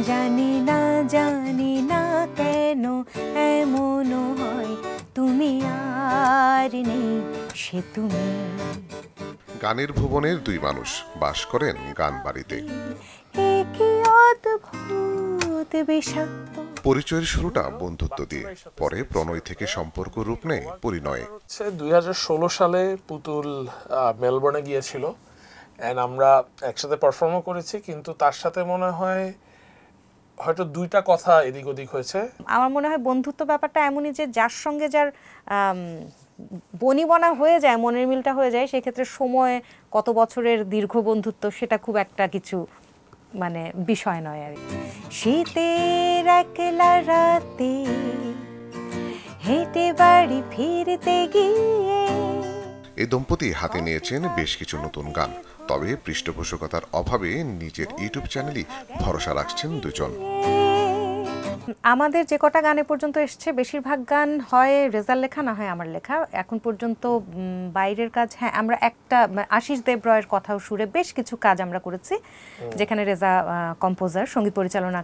জানি না কেন এমন হয়, তুমি আর নেই সে তুমি। গানের ভুবনের দুই মানুষ বাস করেন গান বাড়িতে। কি অদ্ভুত বিষাক্ত। পরিচয়ের শুরুটা বন্ধুত্ব দিয়ে, পরে প্রণয় থেকে সম্পর্ক রূপ নেয় পরিণয়ে। 2016 সালে পুতুল মেলবোর্নে গিয়েছিল, এন্ড আমরা একসাথে পারফর্মও করেছি, কিন্তু তার সাথে মনে হয় হয়তো দুইটা কথা এদিক ওদিক হয়েছে। আমার মনে হয় বন্ধুত্ব ব্যাপারটা এমনই যে যার সঙ্গে যার বনিবনা হয়ে যায়, মনের মিলটা হয়ে যায়, সেক্ষেত্রে সময় কত বছরের দীর্ঘ বন্ধুত্ব সেটা খুব একটা কিছু মানে বিষয় নয় আর কি। শীতের একলা রাতে হেঁটে বাড়ি ফিরতে গিয়ে। এই দম্পতি হাতে নিয়েছেন বেশ কিছু নতুন গান, তবে পৃষ্ঠপোষকতার অভাবে নিজের ইউটিউব চ্যানেলই ভরসা রাখছেন দুজন। আমাদের যে কটা গানে পর্যন্ত এসছে বেশিরভাগ গান হয় রেজার লেখা, না হয় আমার লেখা। এখন পর্যন্ত বাইরের কাজ, হ্যাঁ আমরা একটা আশিস দেব রয়ের কথাও সুরে বেশ কিছু কাজ আমরা করেছি, যেখানে রেজা কম্পোজার সঙ্গীত পরিচালনা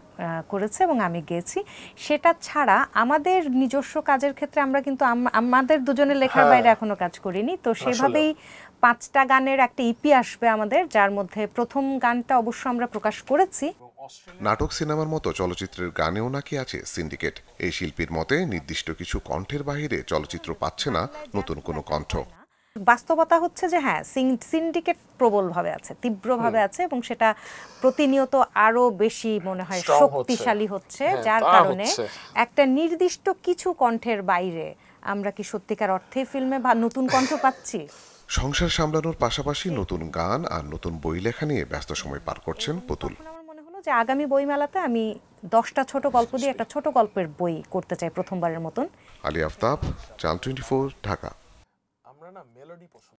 করেছে এবং আমি গেয়েছি। সেটা ছাড়া আমাদের নিজস্ব কাজের ক্ষেত্রে আমরা কিন্তু আমাদের দুজনের লেখার বাইরে এখনো কাজ করিনি। তো সেভাবেই 5টা গানের একটা ইপি আসবে আমাদের, যার মধ্যে প্রথম গানটা অবশ্য আমরা প্রকাশ করেছি। নাটক সিনেমার মতো চলচ্চিত্রের গানেও নাকি আছে সিন্ডিকেট। এই শিল্পীর মতে নির্দিষ্ট কিছু কণ্ঠের বাইরে চলচ্চিত্র পাচ্ছে না নতুন কোনো কণ্ঠ। বাস্তবতা হচ্ছে যে হ্যাঁ, সিন্ডিকেট প্রবলভাবে আছে, তীব্রভাবে আছে, এবং সেটা প্রতিনিয়ত আরো বেশি মনে হয় শক্তিশালী হচ্ছে, যার কারণে একটা নির্দিষ্ট কিছু কণ্ঠের বাইরে আমরা কি সত্যিকার অর্থে ফিল্মে নতুন কণ্ঠ পাচ্ছি? সংসার সামলানোর পাশাপাশি নতুন গান আর নতুন বই লেখা নিয়ে ব্যস্ত সময় পার করছেন পুতুল। আমার মনে হলো যে আগামী বইমেলাতে আমি 10টা ছোট গল্প দিয়ে একটা ছোট গল্পের বই করতে চাই প্রথমবারের মতন। আলী আফতাব, চ্যানেল 24, ঢাকা। আমরা না মেলোডি পছন্দ